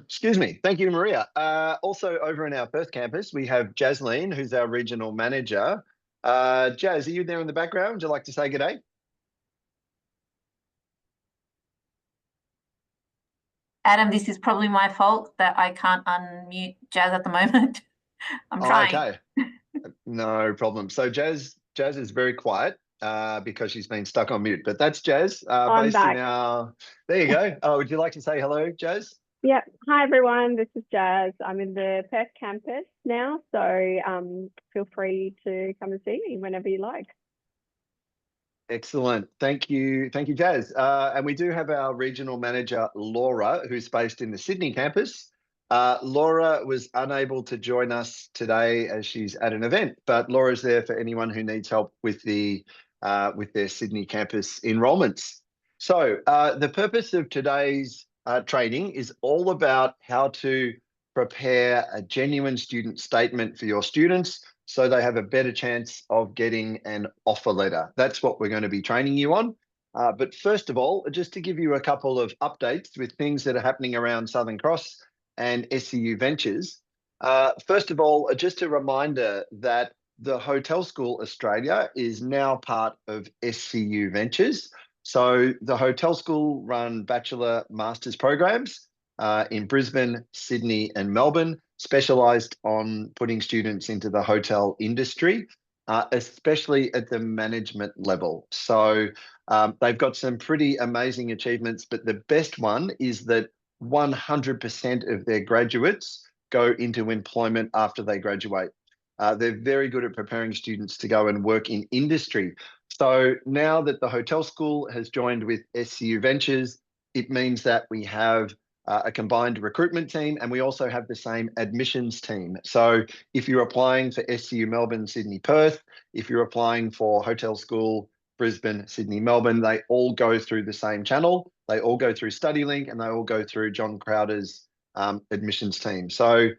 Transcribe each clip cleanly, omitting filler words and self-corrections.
Excuse me. Thank you, Maria. Also over in our Perth campus, we have Jasleen, who's our regional manager. Jazz, are you there in the background? Would you like to say good day? Adam, this is probably my fault that I can't unmute Jazz at the moment. I'm Oh, trying. okay. No problem. So Jazz is very quiet because she's been stuck on mute. But that's Jazz, I'm based in back. our. There you go. Oh, would you like to say hello, Jazz? Yep. Hi, everyone. This is Jazz. I'm in the Perth campus now, so feel free to come and see me whenever you like. Excellent. Thank you, Jazz. And we do have our regional manager, Laura, who's based in the Sydney campus. Laura was unable to join us today as she's at an event, but Laura's there for anyone who needs help with with their Sydney campus enrolments. So the purpose of today's training is all about how to prepare a genuine student statement for your students so they have a better chance of getting an offer letter. That's what we're going to be training you on. But first of all, just to give you a couple of updates with things that are happening around Southern Cross and SCU Ventures. First of all, just a reminder that the Hotel School Australia is now part of SCU Ventures. So the Hotel School run Bachelor Masters programs in Brisbane, Sydney and Melbourne, specialised on putting students into the hotel industry, especially at the management level. So they've got some pretty amazing achievements, but the best one is that 100% of their graduates go into employment after they graduate. They're very good at preparing students to go and work in industry. So now that the hotel school has joined with SCU Ventures, it means that we have a combined recruitment team, and we also have the same admissions team. So if you're applying for SCU Melbourne, Sydney, Perth, if you're applying for hotel school, Brisbane, Sydney, Melbourne, they all go through the same channel. They all go through StudyLink and they all go through John Crowder's admissions team. So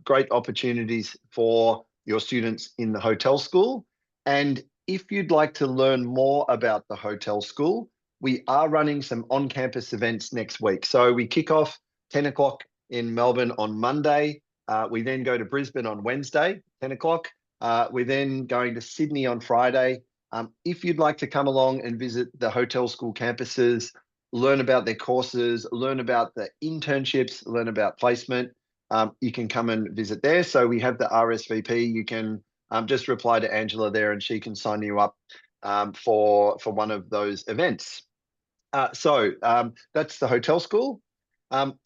great opportunities for your students in the hotel school. And if you'd like to learn more about the hotel school, we are running some on-campus events next week. So we kick off 10 o'clock in Melbourne on Monday. We then go to Brisbane on Wednesday, 10 o'clock. We're then going to Sydney on Friday. If you'd like to come along and visit the hotel school campuses, learn about their courses, learn about the internships, learn about placement, you can come and visit there. So we have the RSVP. You can just reply to Angela there and she can sign you up for one of those events. So that's the hotel school.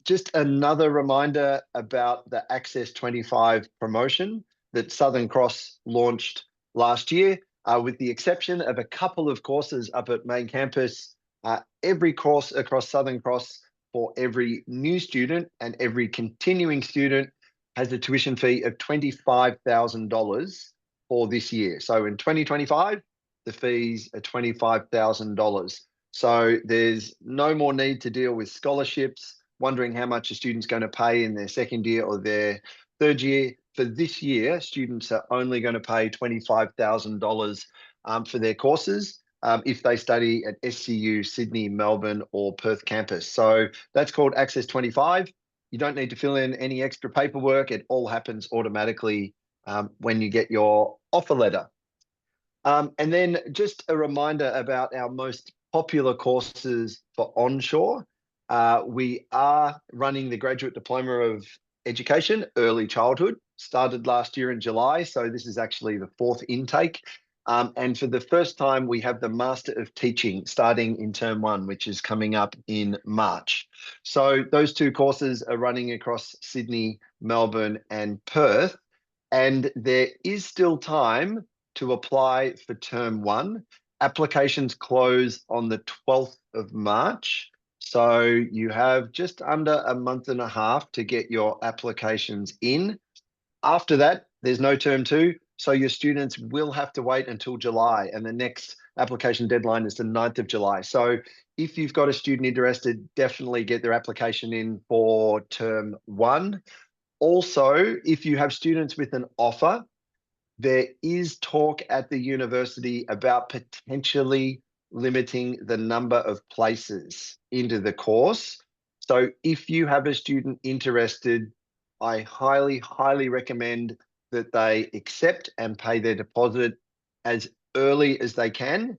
Just another reminder about the Access 25 promotion that Southern Cross launched last year, with the exception of a couple of courses up at main campus. Every course across Southern Cross for every new student and every continuing student has a tuition fee of $25,000 for this year. So in 2025, the fees are $25,000. So there's no more need to deal with scholarships, wondering how much a student's going to pay in their second year or their third year. For this year, students are only going to pay $25,000 for their courses if they study at SCU, Sydney, Melbourne or Perth campus. So that's called Access 25. You don't need to fill in any extra paperwork. It all happens automatically when you get your offer letter. And then just a reminder about our most popular courses for onshore. We are running the Graduate Diploma of Education, Early Childhood, started last year in July. So this is actually the fourth intake. And for the first time, we have the Master of Teaching starting in term one, which is coming up in March. So those two courses are running across Sydney, Melbourne and Perth. And there is still time to apply for term one. Applications close on the 12th of March. So you have just under a month and a half to get your applications in. After that, there's no term two. So your students will have to wait until July, and the next application deadline is the 9th of July. So if you've got a student interested, definitely get their application in for term one. Also, if you have students with an offer, there is talk at the university about potentially limiting the number of places into the course. So if you have a student interested, I highly, highly recommend that they accept and pay their deposit as early as they can,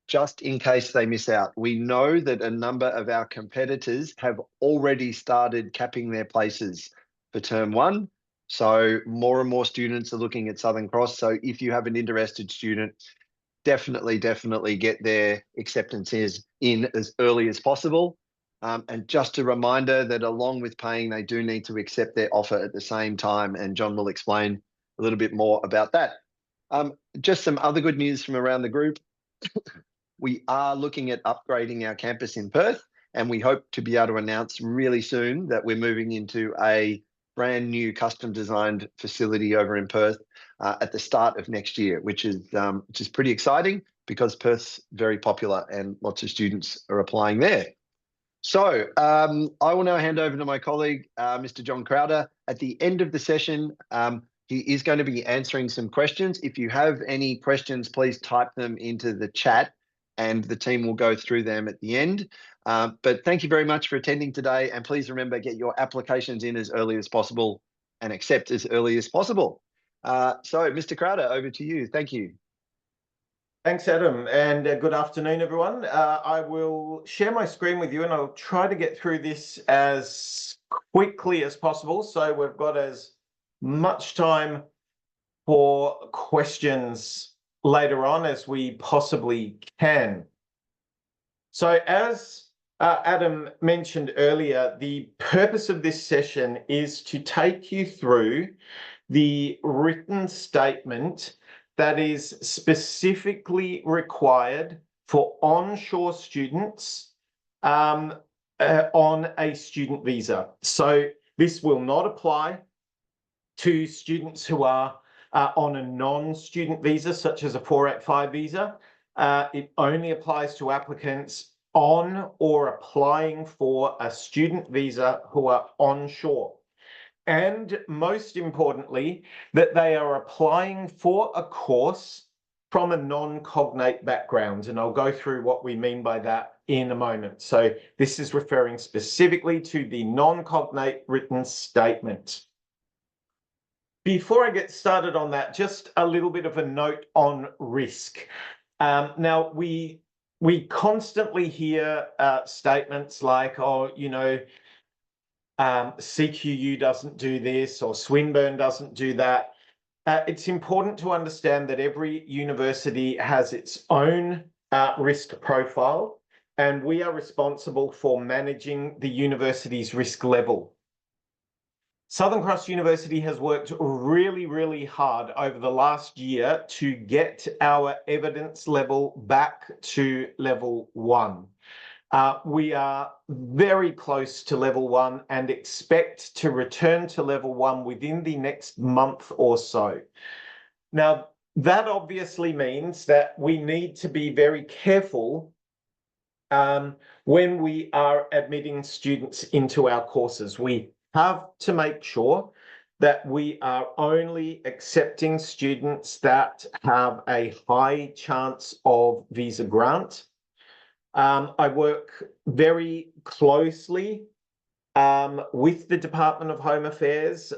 just in case they miss out. We know that a number of our competitors have already started capping their places for term 1. So more and more students are looking at Southern Cross. So if you have an interested student, definitely get their acceptances in as early as possible. And just a reminder that along with paying, they do need to accept their offer at the same time. And John will explain a little bit more about that. Just some other good news from around the group. We are looking at upgrading our campus in Perth, and we hope to be able to announce really soon that we're moving into a brand new custom designed facility over in Perth at the start of next year, which is pretty exciting because Perth's very popular and lots of students are applying there. So I will now hand over to my colleague, Mr. John Crowder. At the end of the session, he is going to be answering some questions. If you have any questions, please type them into the chat and the team will go through them at the end. But thank you very much for attending today. And please remember, get your applications in as early as possible and accept as early as possible. So Mr. Crowder, over to you. Thank you. Thanks, Adam, and good afternoon, everyone. I will share my screen with you and I'll try to get through this as quickly as possible. So we've got as much time for questions later on as we possibly can. So as Adam mentioned earlier, the purpose of this session is to take you through the written statement that is specifically required for onshore students on a student visa. So this will not apply to students who are on a non-student visa, such as a 485 visa. It only applies to applicants on or applying for a student visa who are onshore. And most importantly, that they are applying for a course from a non-cognate background. And I'll go through what we mean by that in a moment. So this is referring specifically to the non-cognate written statement. Before I get started on that, just a little bit of a note on risk. Now, we constantly hear statements like, oh, you know, CQU doesn't do this or Swinburne doesn't do that. It's important to understand that every university has its own risk profile, and we are responsible for managing the university's risk level. Southern Cross University has worked really, really hard over the last year to get our evidence level back to level 1. We are very close to level 1 and expect to return to level 1 within the next month or so. Now, that obviously means that we need to be very careful when we are admitting students into our courses. We have to make sure that we are only accepting students that have a high chance of visa grant. I work very closely with the Department of Home Affairs.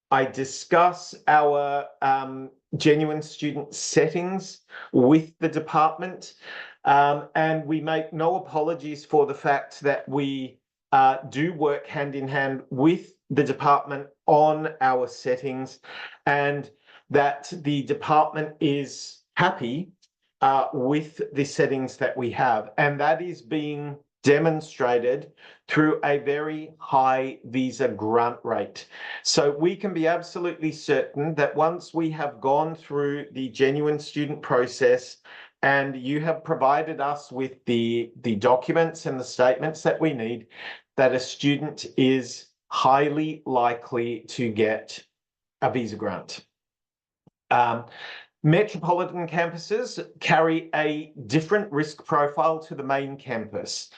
I discuss our genuine student settings with the department, and we make no apologies for the fact that we do work hand in hand with the department on our settings, and that the department is happy with the settings that we have. And that is being demonstrated through a very high visa grant rate. So we can be absolutely certain that once we have gone through the genuine student process and you have provided us with the documents and the statements that we need, that a student is highly likely to get a visa grant. Metropolitan campuses carry a different risk profile to the main campus.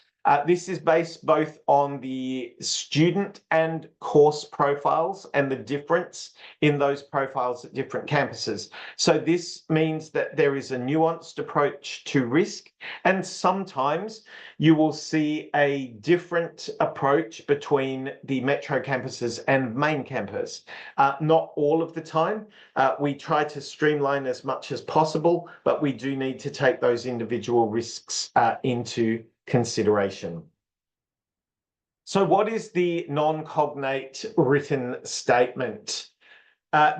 This is based both on the student and course profiles and the difference in those profiles at different campuses. So this means that there is a nuanced approach to risk, and sometimes you will see a different approach between the metro campuses and main campus. Not all of the time. We try to streamline as much as possible, but we do need to take those individual risks into consideration. So what is the non-cognate written statement?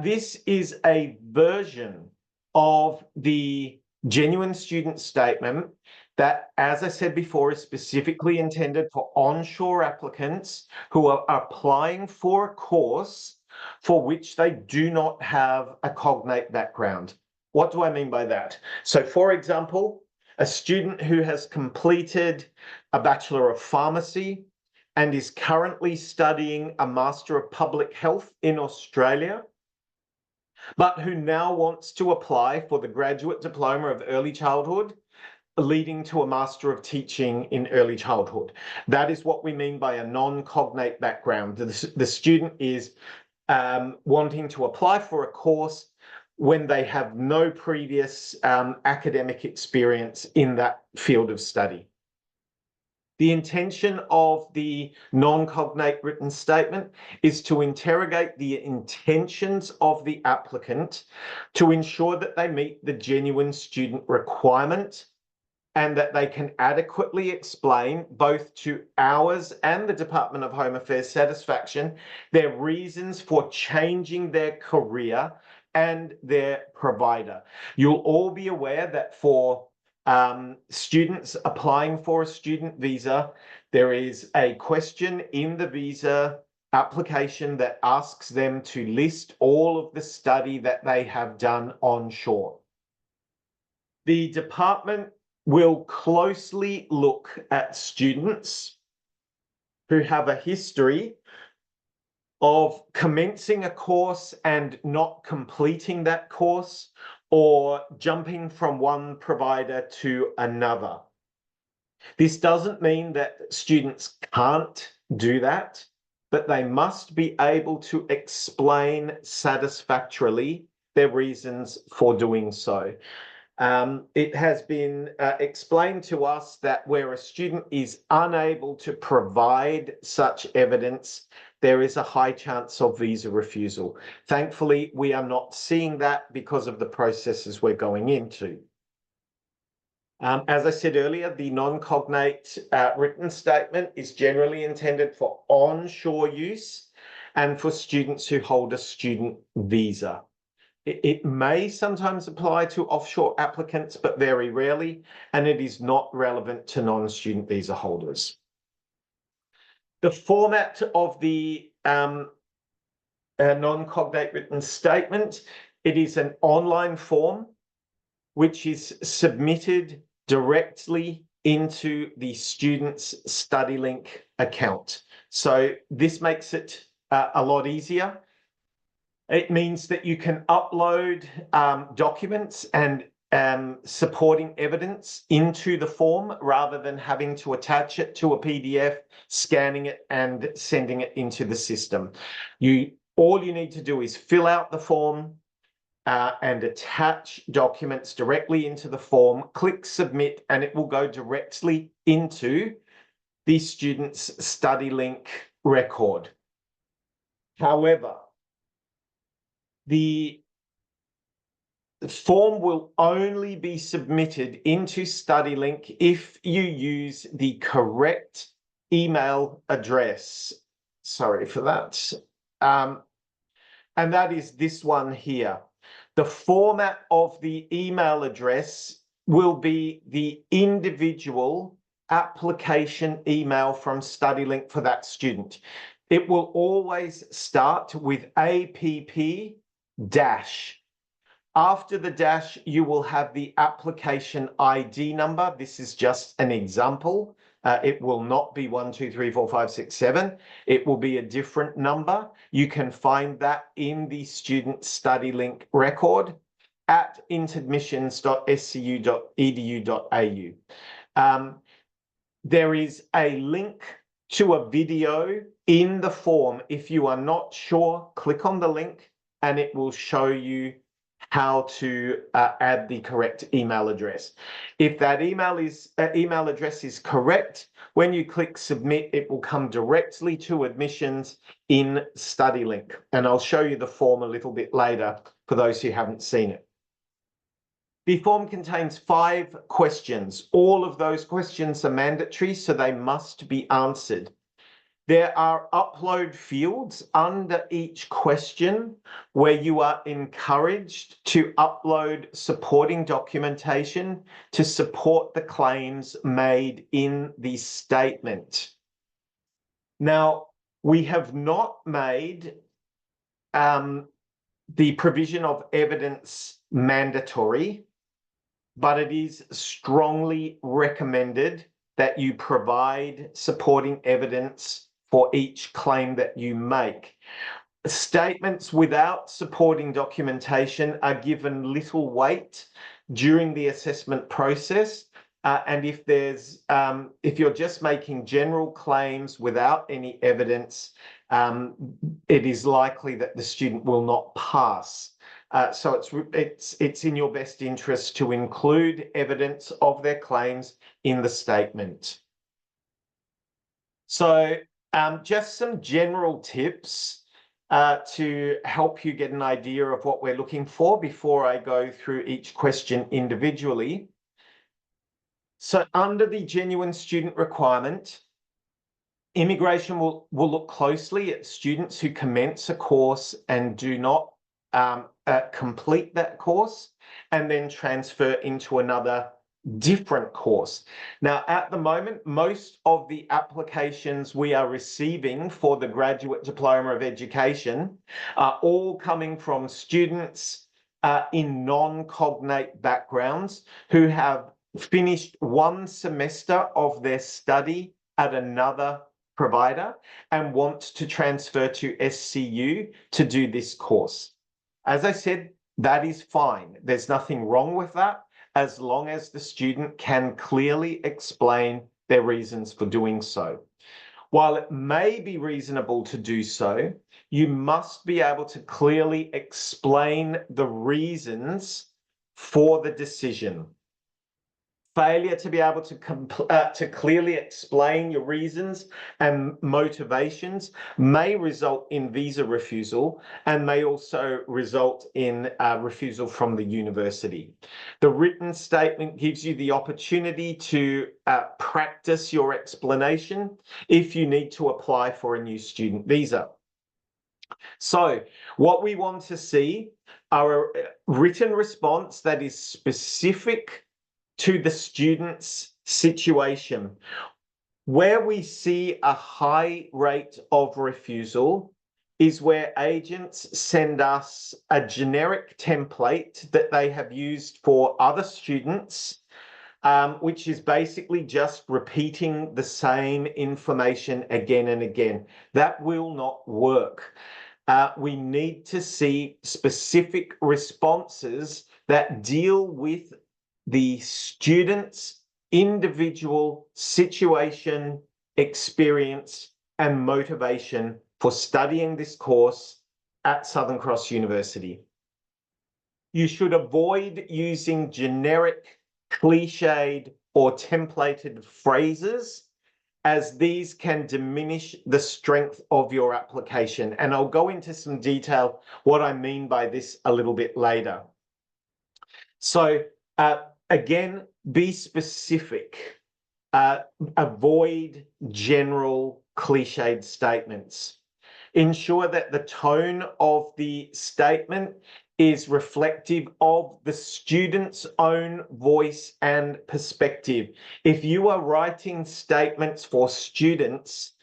This is a version of the genuine student statement that, as I said before, is specifically intended for onshore applicants who are applying for a course for which they do not have a cognate background. What do I mean by that? So, for example, a student who has completed a Bachelor of Pharmacy and is currently studying a Master of Public Health in Australia, but who now wants to apply for the Graduate Diploma of Early Childhood, leading to a Master of Teaching in Early Childhood. That is what we mean by a non-cognate background. The student is wanting to apply for a course when they have no previous academic experience in that field of study. The intention of the non-cognate written statement is to interrogate the intentions of the applicant to ensure that they meet the genuine student requirement and that they can adequately explain both to ours and the Department of Home Affairs satisfaction their reasons for changing their career and their provider. You'll all be aware that for students applying for a student visa, there is a question in the visa application that asks them to list all of the study that they have done onshore. The department will closely look at students who have a history of commencing a course and not completing that course, or jumping from one provider to another. This doesn't mean that students can't do that, but they must be able to explain satisfactorily their reasons for doing so. It has been explained to us that where a student is unable to provide such evidence, there is a high chance of visa refusal. Thankfully, we are not seeing that because of the processes we're going into. As I said earlier, the non-cognate written statement is generally intended for onshore use and for students who hold a student visa. It may sometimes apply to offshore applicants, but very rarely, and it is not relevant to non-student visa holders. The format of the non-cognate written statement, it is an online form which is submitted directly into the student's StudyLink account. So this makes it a lot easier. It means that you can upload documents and supporting evidence into the form rather than having to attach it to a PDF, scanning it and sending it into the system. All you need to do is fill out the form and attach documents directly into the form, click submit, and it will go directly into the student's StudyLink record. However, the form will only be submitted into StudyLink if you use the correct email address. Sorry for that. And that is this one here. The format of the email address will be the individual application email from StudyLink for that student. It will always start with APP dash. After the dash, you will have the application ID number. This is just an example. It will not be 1, 2, 3, 4, 5, 6, 7. It will be a different number. You can find that in the student StudyLink record at intadmissions.scu.edu.au. there is a link to a video in the form. If you are not sure, click on the link and it will show you how to add the correct email address. If that email address is correct, when you click submit, it will come directly to admissions in StudyLink. And I'll show you the form a little bit later for those who haven't seen it. The form contains 5 questions. All of those questions are mandatory, so they must be answered. There are upload fields under each question where you are encouraged to upload supporting documentation to support the claims made in the statement. Now, we have not made the provision of evidence mandatory, but it is strongly recommended that you provide supporting evidence for each claim that you make. Statements without supporting documentation are given little weight during the assessment process. And if you're just making general claims without any evidence, it is likely that the student will not pass. So it's in your best interest to include evidence of their claims in the statement. So just some general tips to help you get an idea of what we're looking for before I go through each question individually. So under the genuine student requirement, immigration will look closely at students who commence a course and do not complete that course and then transfer into another different course. Now, at the moment, most of the applications we are receiving for the Graduate Diploma of Education are all coming from students in non-cognate backgrounds who have finished 1 semester of their study at another provider and want to transfer to SCU to do this course. As I said, that is fine. There's nothing wrong with that, as long as the student can clearly explain their reasons for doing so. While it may be reasonable to do so, you must be able to clearly explain the reasons for the decision. Failure to be able to clearly explain your reasons and motivations may result in visa refusal and may also result in refusal from the university. The written statement gives you the opportunity to practice your explanation if you need to apply for a new student visa. So what we want to see are a written response that is specific to the student's situation. Where we see a high rate of refusal is where agents send us a generic template that they have used for other students, which is basically just repeating the same information again and again. That will not work. We need to see specific responses that deal with the student's individual situation, experience, and motivation for studying this course at Southern Cross University. You should avoid using generic, cliched, or templated phrases, as these can diminish the strength of your application. And I'll go into some detail what I mean by this a little bit later. So, again, be specific. Avoid general cliched statements. Ensure that the tone of the statement is reflective of the student's own voice and perspective. If you are writing statements for students,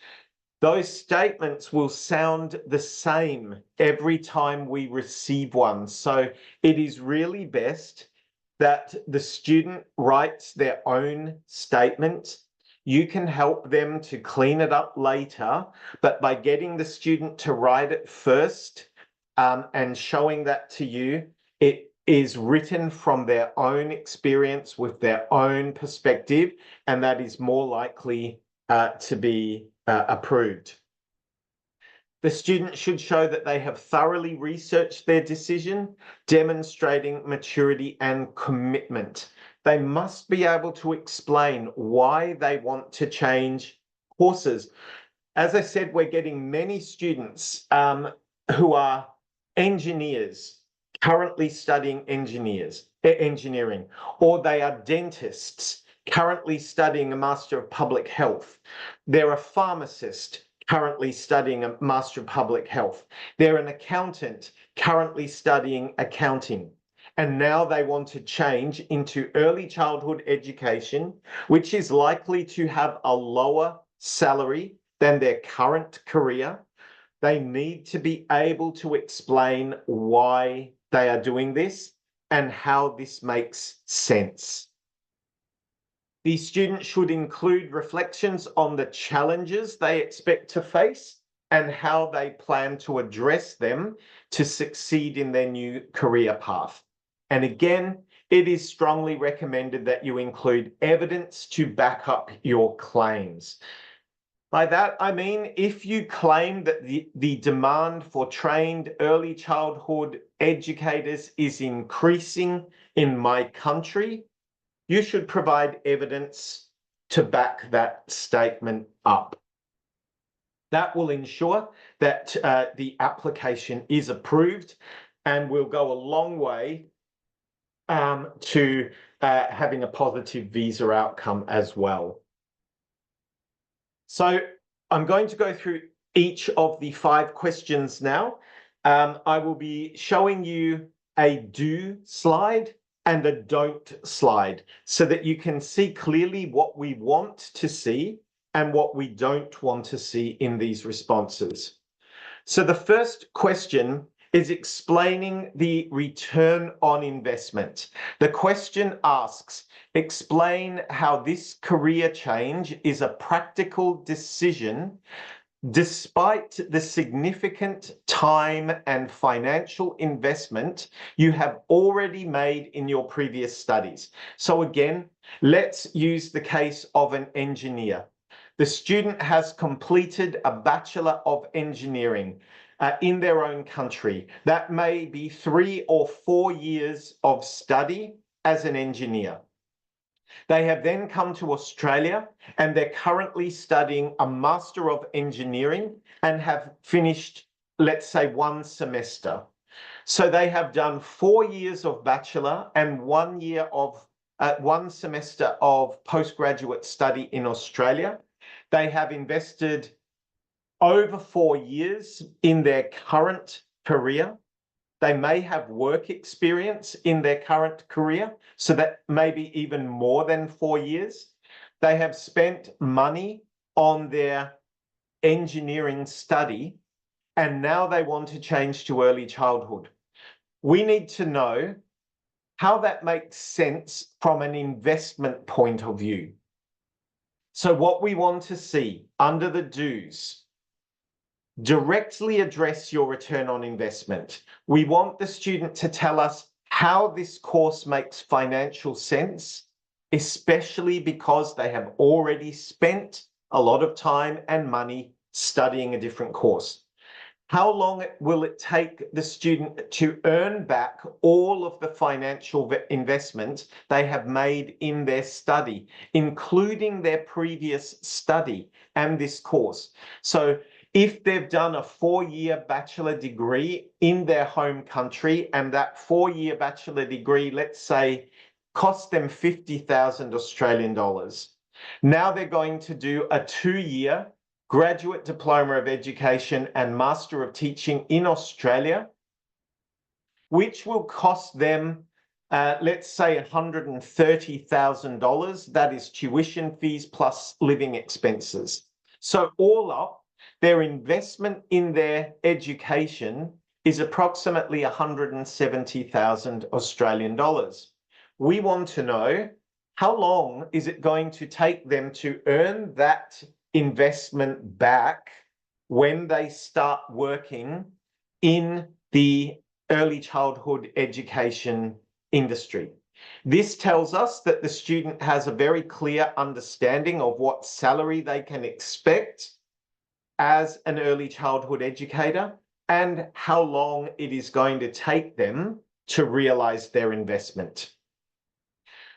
those statements will sound the same every time we receive one. So it is really best that the student writes their own statement. You can help them to clean it up later, but by getting the student to write it first and showing that to you, it is written from their own experience with their own perspective, and that is more likely to be approved. The student should show that they have thoroughly researched their decision, demonstrating maturity and commitment. They must be able to explain why they want to change courses. As I said, we're getting many students who are engineers, currently studying engineering, or they are dentists, currently studying a Master of Public Health. They're a pharmacist, currently studying a Master of Public Health. They're an accountant, currently studying accounting. And now they want to change into early childhood education, which is likely to have a lower salary than their current career. They need to be able to explain why they are doing this and how this makes sense. The student should include reflections on the challenges they expect to face and how they plan to address them to succeed in their new career path. And again, it is strongly recommended that you include evidence to back up your claims. By that, I mean, if you claim that the demand for trained early childhood educators is increasing in my country, you should provide evidence to back that statement up. That will ensure that the application is approved and will go a long way to having a positive visa outcome as well. So I'm going to go through each of the 5 questions now. I will be showing you a do slide and a don't slide so that you can see clearly what we want to see and what we don't want to see in these responses. So the first question is explaining the return on investment. The question asks, explain how this career change is a practical decision despite the significant time and financial investment you have already made in your previous studies. So again, let's use the case of an engineer. The student has completed a Bachelor of Engineering in their own country. That may be 3 or 4 years of study as an engineer. They have then come to Australia and they're currently studying a Master of Engineering and have finished, let's say, 1 semester. So they have done 4 years of Bachelor and 1 year of 1 semester of postgraduate study in Australia. They have invested over 4 years in their current career. They may have work experience in their current career, so that may be even more than 4 years. They have spent money on their engineering study, and now they want to change to early childhood. We need to know how that makes sense from an investment point of view. So what we want to see under the do's, directly address your return on investment. We want the student to tell us how this course makes financial sense, especially because they have already spent a lot of time and money studying a different course. How long will it take the student to earn back all of the financial investment they have made in their study, including their previous study and this course? So if they've done a 4-year bachelor degree in their home country and that 4-year bachelor degree, let's say, cost them 50,000 Australian dollars. Now they're going to do a 2-year Graduate Diploma of Education and Master of Teaching in Australia, which will cost them, let's say, $130,000. That is tuition fees plus living expenses. So all up, their investment in their education is approximately 170,000 Australian dollars. We want to know how long is it going to take them to earn that investment back when they start working in the early childhood education industry. This tells us that the student has a very clear understanding of what salary they can expect as an early childhood educator and how long it is going to take them to realise their investment.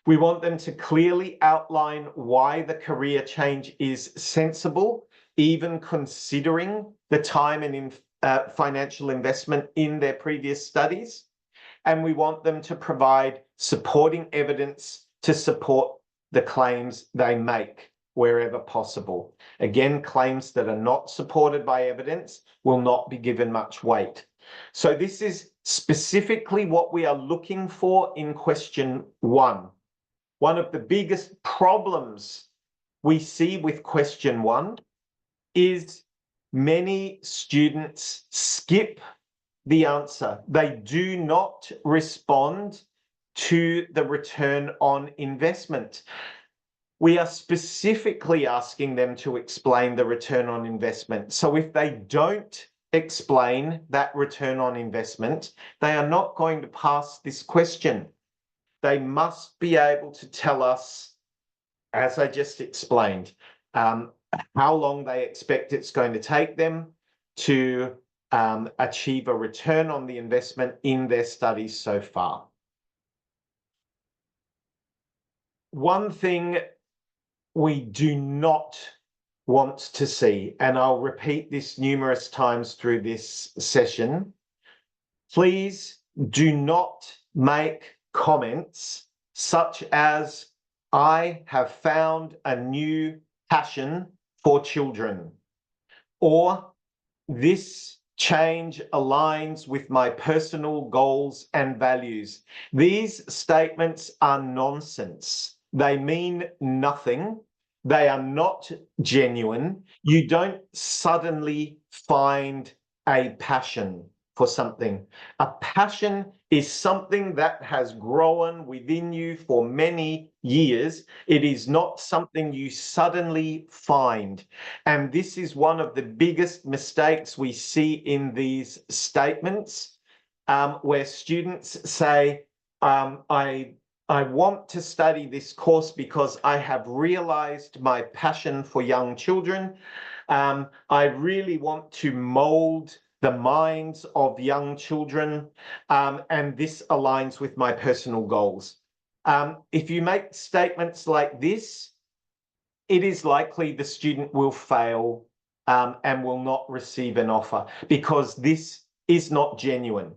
We want them to clearly outline why the career change is sensible, even considering the time and financial investment in their previous studies. And we want them to provide supporting evidence to support the claims they make wherever possible. Again, claims that are not supported by evidence will not be given much weight. So this is specifically what we are looking for in question 1. One of the biggest problems we see with question 1 is many students skip the answer. They do not respond to the return on investment. We are specifically asking them to explain the return on investment. So if they don't explain that return on investment, they are not going to pass this question. They must be able to tell us, as I just explained, how long they expect it's going to take them to achieve a return on the investment in their studies so far. One thing we do not want to see, and I'll repeat this numerous times through this session, please do not make comments such as, "I have found a new passion for children," or "this change aligns with my personal goals and values." These statements are nonsense. They mean nothing. They are not genuine. You don't suddenly find a passion for something. A passion is something that has grown within you for many years. It is not something you suddenly find. And this is one of the biggest mistakes we see in these statements, where students say, I want to study this course because I have realized my passion for young children. I really want to mold the minds of young children, and this aligns with my personal goals. If you make statements like this, it is likely the student will fail and will not receive an offer, because this is not genuine.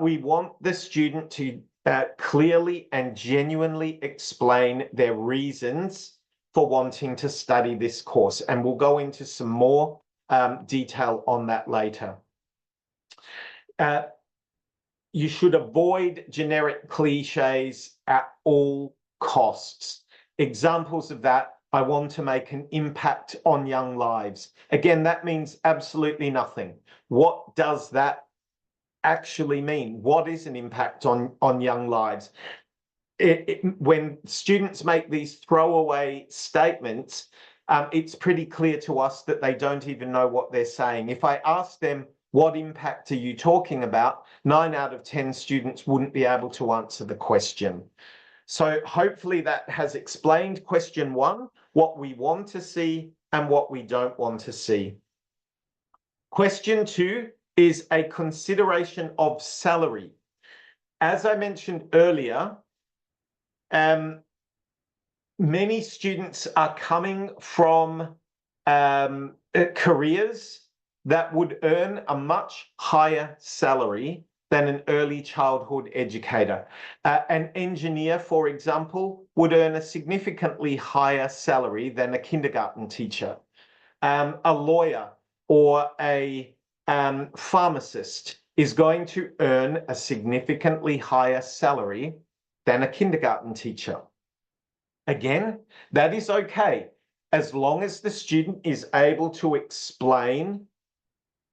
We want the student to clearly and genuinely explain their reasons for wanting to study this course, and we'll go into some more detail on that later. You should avoid generic cliches at all costs. Examples of that: I want to make an impact on young lives. Again, that means absolutely nothing. What does that actually mean? What is an impact on young lives? When students make these throwaway statements, it's pretty clear to us that they don't even know what they're saying. If I ask them, what impact are you talking about? 9 out of 10 students wouldn't be able to answer the question. So hopefully that has explained question 1, what we want to see and what we don't want to see. Question 2 is a consideration of salary. As I mentioned earlier, many students are coming from careers that would earn a much higher salary than an early childhood educator. An engineer, for example, would earn a significantly higher salary than a kindergarten teacher. A lawyer or a pharmacist is going to earn a significantly higher salary than a kindergarten teacher. Again, that is okay, as long as the student is able to explain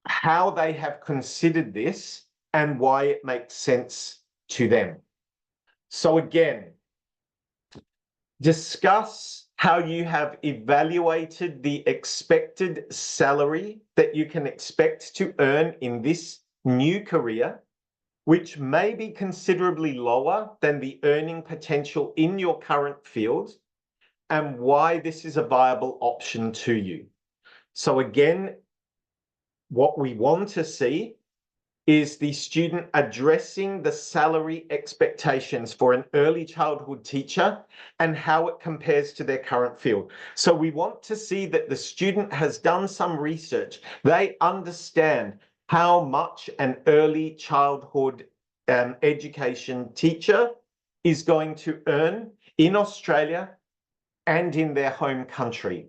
how they have considered this and why it makes sense to them. So again, discuss how you have evaluated the expected salary that you can expect to earn in this new career, which may be considerably lower than the earning potential in your current field, and why this is a viable option to you. So again, what we want to see is the student addressing the salary expectations for an early childhood teacher and how it compares to their current field. So we want to see that the student has done some research. They understand how much an early childhood education teacher is going to earn in Australia and in their home country.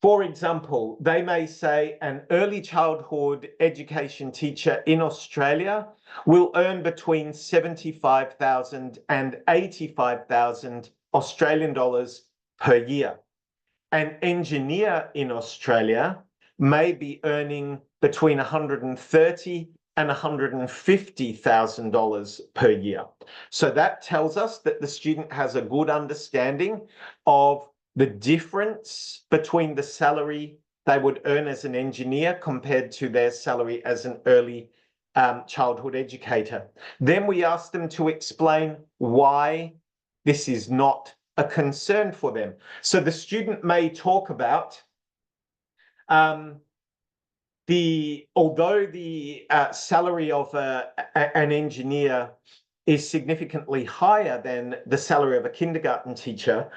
For example, they may say an early childhood education teacher in Australia will earn between 75,000 and 85,000 Australian dollars per year. An engineer in Australia may be earning between 130 and $150,000 per year. So that tells us that the student has a good understanding of the difference between the salary they would earn as an engineer compared to their salary as an early childhood educator. Then we ask them to explain why this is not a concern for them. So the student may talk about although the salary of an engineer is significantly higher than the salary of a kindergarten teacher,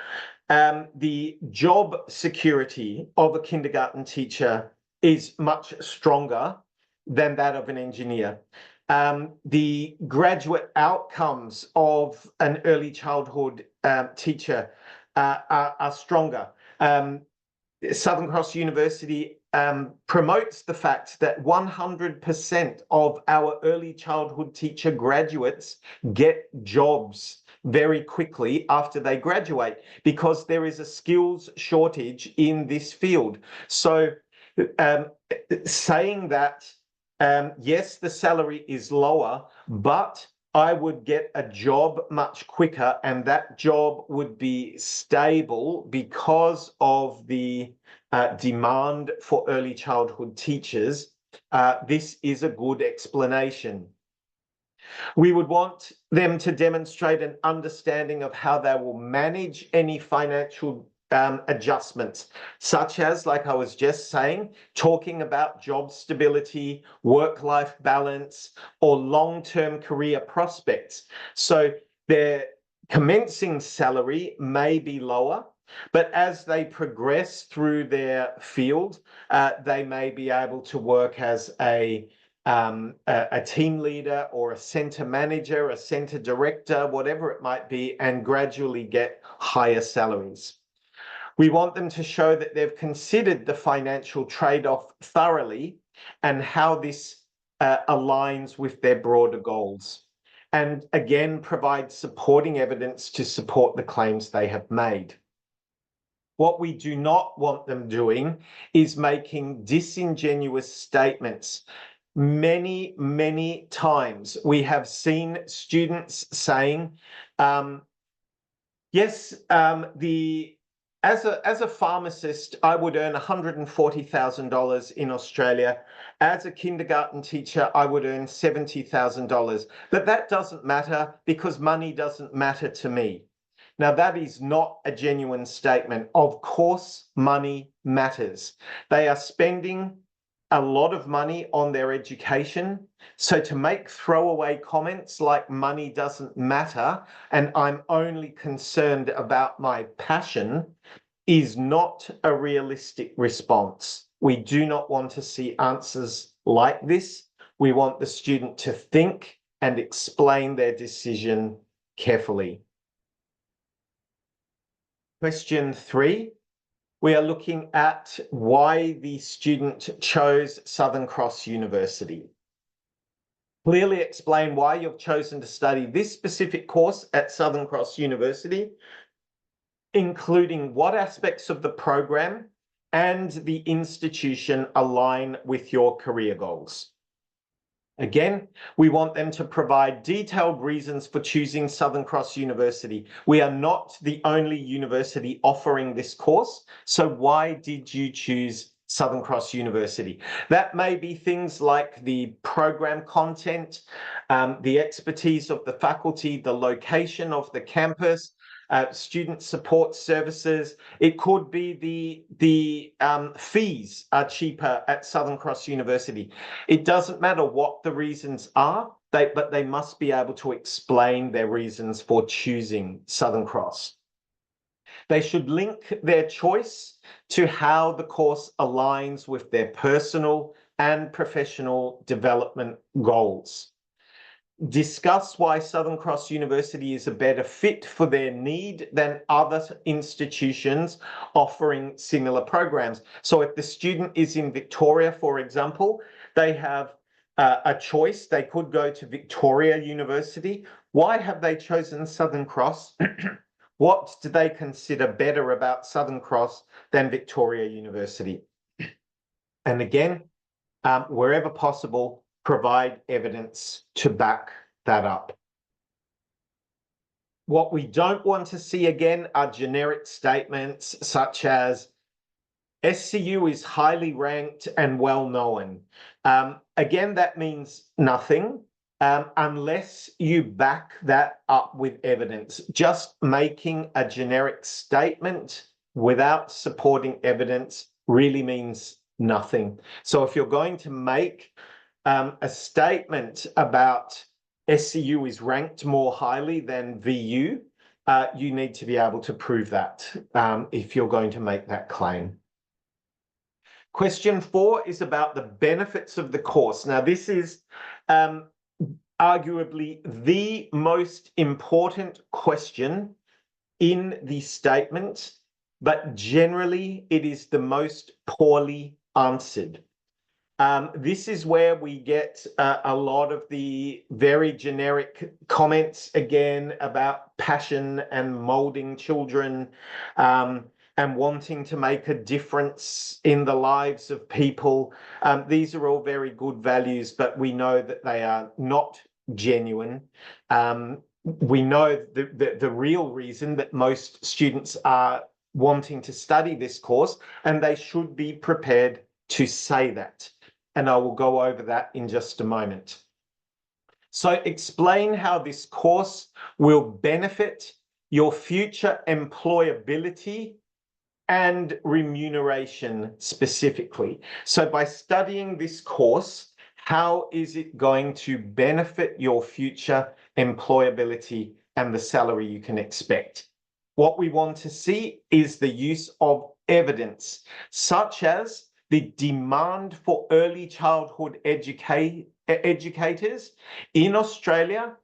the job security of a kindergarten teacher is much stronger than that of an engineer. The graduate outcomes of an early childhood teacher are stronger. Southern Cross University promotes the fact that 100% of our early childhood teacher graduates get jobs very quickly after they graduate because there is a skills shortage in this field. So saying that, yes, the salary is lower, but I would get a job much quicker and that job would be stable because of the demand for early childhood teachers. This is a good explanation. We would want them to demonstrate an understanding of how they will manage any financial adjustments, such as, like I was just saying, talking about job stability, work-life balance, or long-term career prospects. So their commencing salary may be lower, but as they progress through their field, they may be able to work as a team leader or a centre manager, a centre director, whatever it might be, and gradually get higher salaries. We want them to show that they've considered the financial trade-off thoroughly and how this aligns with their broader goals. And again, provide supporting evidence to support the claims they have made. What we do not want them doing is making disingenuous statements. Many, many times we have seen students saying, yes, as a pharmacist, I would earn $140,000 in Australia. As a kindergarten teacher, I would earn $70,000. But that doesn't matter because money doesn't matter to me. Now, that is not a genuine statement. Of course, money matters. They are spending a lot of money on their education. So to make throwaway comments like money doesn't matter and I'm only concerned about my passion is not a realistic response. We do not want to see answers like this. We want the student to think and explain their decision carefully. Question 3. We are looking at why the student chose Southern Cross University. Clearly explain why you've chosen to study this specific course at Southern Cross University, including what aspects of the program and the institution align with your career goals. Again, we want them to provide detailed reasons for choosing Southern Cross University. We are not the only university offering this course, so why did you choose Southern Cross University. That may be things like the program content, the expertise of the faculty, the location of the campus, student support services. It could be the fees are cheaper at Southern Cross University. It doesn't matter what the reasons are, but they must be able to explain their reasons for choosing Southern Cross. They should link their choice to how the course aligns with their personal and professional development goals. Discuss why Southern Cross University is a better fit for their need than other institutions offering similar programs. So if the student is in Victoria, for example, they have a choice. They could go to Victoria University. Why have they chosen Southern Cross? What do they consider better about Southern Cross than Victoria University? And again, wherever possible, provide evidence to back that up. What we don't want to see again are generic statements such as SCU is highly ranked and well known. Again, that means nothing. Unless you back that up with evidence. Just making a generic statement without supporting evidence really means nothing. So if you're going to make a statement about SCU is ranked more highly than VU, you need to be able to prove that if you're going to make that claim. Question 4 is about the benefits of the course. Now, this is arguably the most important question in the statement, but generally it is the most poorly answered. This is where we get a lot of the very generic comments again about passion and molding children and wanting to make a difference in the lives of people. These are all very good values, but we know that they are not genuine. We know the real reason that most students are wanting to study this course, and they should be prepared to say that. And I will go over that in just a moment. So explain how this course will benefit your future employability and remuneration specifically. So by studying this course, how is it going to benefit your future employability and the salary you can expect? What we want to see is the use of evidence, such as the demand for early childhood educators in Australia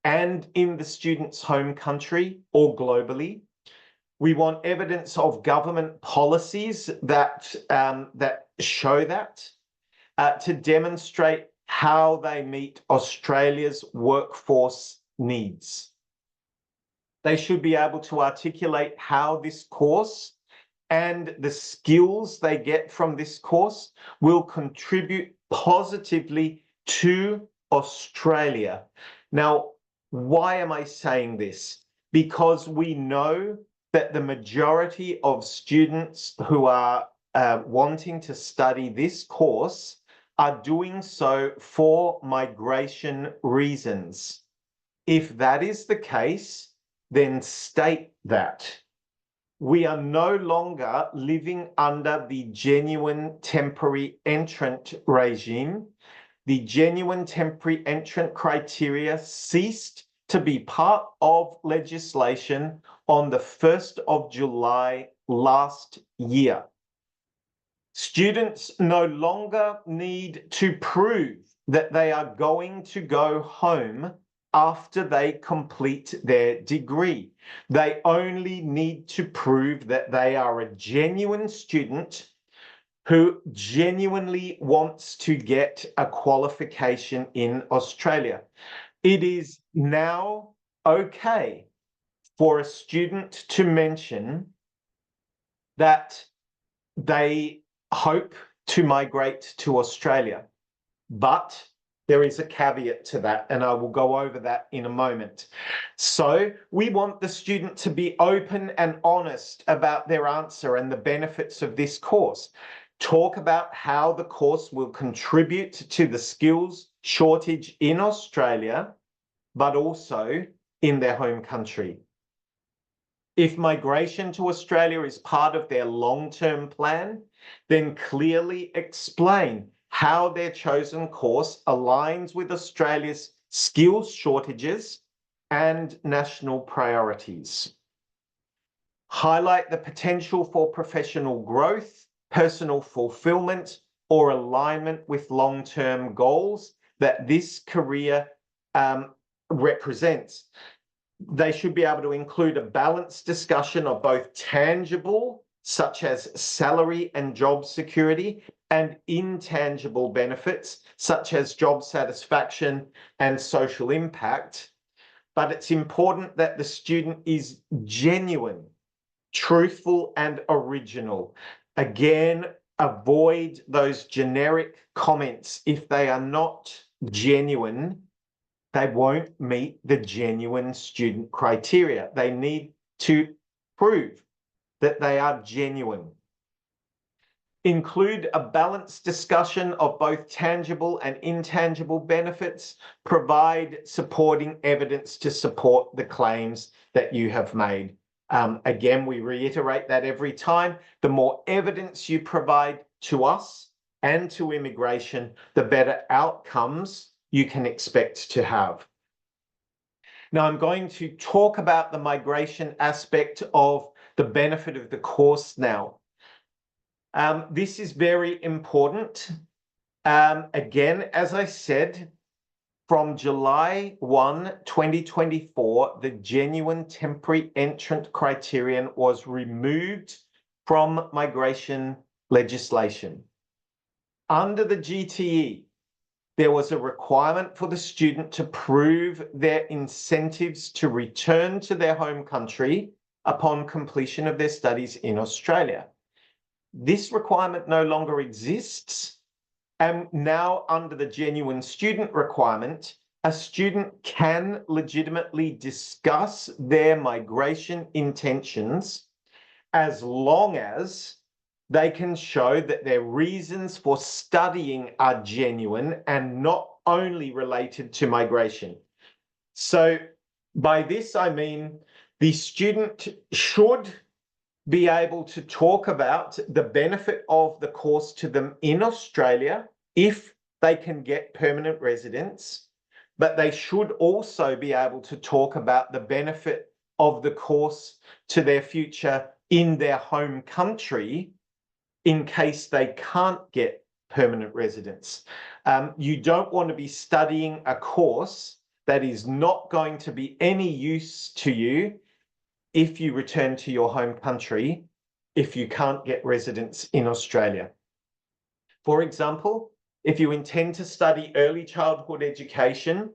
and in the student's home country or globally. We want evidence of government policies that show that, to demonstrate how they meet Australia's workforce needs. They should be able to articulate how this course and the skills they get from this course will contribute positively to Australia. Now, why am I saying this? Because we know that the majority of students who are wanting to study this course are doing so for migration reasons. If that is the case, then state that. We are no longer living under the genuine temporary entrant regime. The genuine temporary entrant criteria ceased to be part of legislation on the 1st of July last year. Students no longer need to prove that they are going to go home after they complete their degree. They only need to prove that they are a genuine student who genuinely wants to get a qualification in Australia. It is now okay for a student to mention that they hope to migrate to Australia, but there is a caveat to that, and I will go over that in a moment. So we want the student to be open and honest about their answer and the benefits of this course. talk about how the course will contribute to the skills shortage in Australia, but also in their home country. If migration to Australia is part of their long-term plan, then clearly explain how their chosen course aligns with Australia's skills shortages and national priorities. Highlight the potential for professional growth, personal fulfillment, or alignment with long-term goals that this career represents. They should be able to include a balanced discussion of both tangible, such as salary and job security, and intangible benefits, such as job satisfaction and social impact. But it's important that the student is genuine, truthful, and original. Again, avoid those generic comments. If they are not genuine, they won't meet the genuine student criteria. They need to prove that they are genuine. Include a balanced discussion of both tangible and intangible benefits. Provide supporting evidence to support the claims that you have made. Again, we reiterate that every time. The more evidence you provide to us and to immigration, the better outcomes you can expect to have. Now, I'm going to talk about the migration aspect of the benefit of the course now. This is very important. Again, as I said, from July 1, 2024, the genuine temporary entrant criterion was removed from migration legislation. Under the GTE, there was a requirement for the student to prove their incentives to return to their home country upon completion of their studies in Australia. This requirement no longer exists, and now under the genuine student requirement, a student can legitimately discuss their migration intentions as long as they can show that their reasons for studying are genuine and not only related to migration. So by this, I mean the student should be able to talk about the benefit of the course to them in Australia if they can get permanent residence, but they should also be able to talk about the benefit of the course to their future in their home country in case they can't get permanent residence. You don't want to be studying a course that is not going to be any use to you if you return to your home country, if you can't get residence in Australia. For example, if you intend to study early childhood education,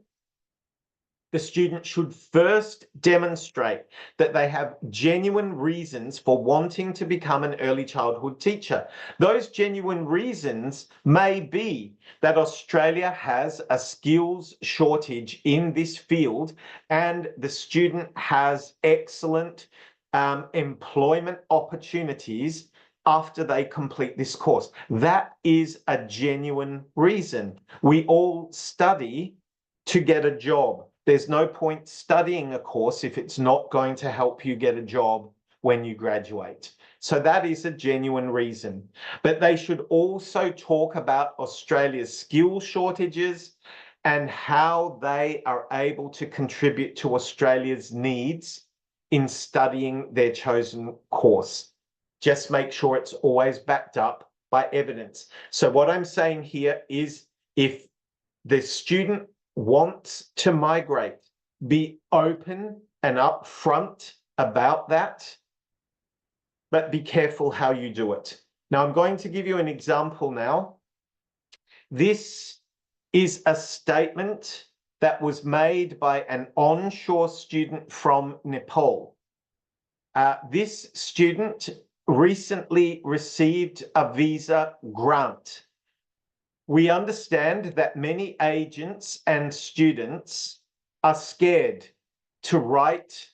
the student should first demonstrate that they have genuine reasons for wanting to become an early childhood teacher. Those genuine reasons may be that Australia has a skills shortage in this field and the student has excellent employment opportunities after they complete this course. That is a genuine reason. We all study to get a job. There's no point studying a course if it's not going to help you get a job when you graduate. So that is a genuine reason. But they should also talk about Australia's skill shortages and how they are able to contribute to Australia's needs in studying their chosen course. Just make sure it's always backed up by evidence. So what I'm saying here is if the student wants to migrate, be open and upfront about that, but be careful how you do it. Now, I'm going to give you an example now. This is a statement that was made by an onshore student from Nepal. This student recently received a visa grant. We understand that many agents and students are scared to write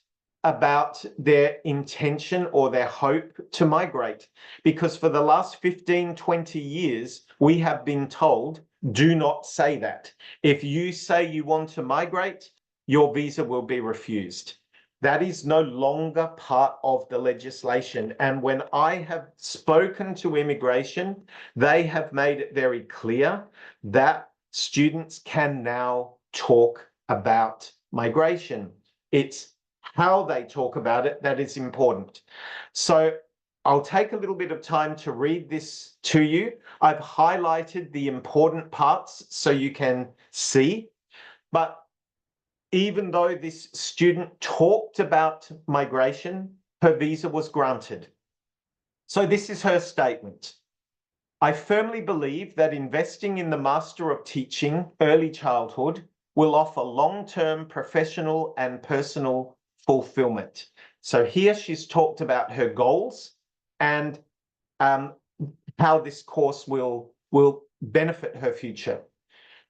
about their intention or their hope to migrate. Because for the last 15, 20 years, we have been told, do not say that. If you say you want to migrate, your visa will be refused. That is no longer part of the legislation. And when I have spoken to immigration, they have made it very clear that students can now talk about migration. It's how they talk about it that is important. So I'll take a little bit of time to read this to you. I've highlighted the important parts so you can see, but even though this student talked about migration, her visa was granted. So this is her statement. I firmly believe that investing in the Master of Teaching Early Childhood will offer long-term professional and personal fulfillment. So here she's talked about her goals and how this course will benefit her future.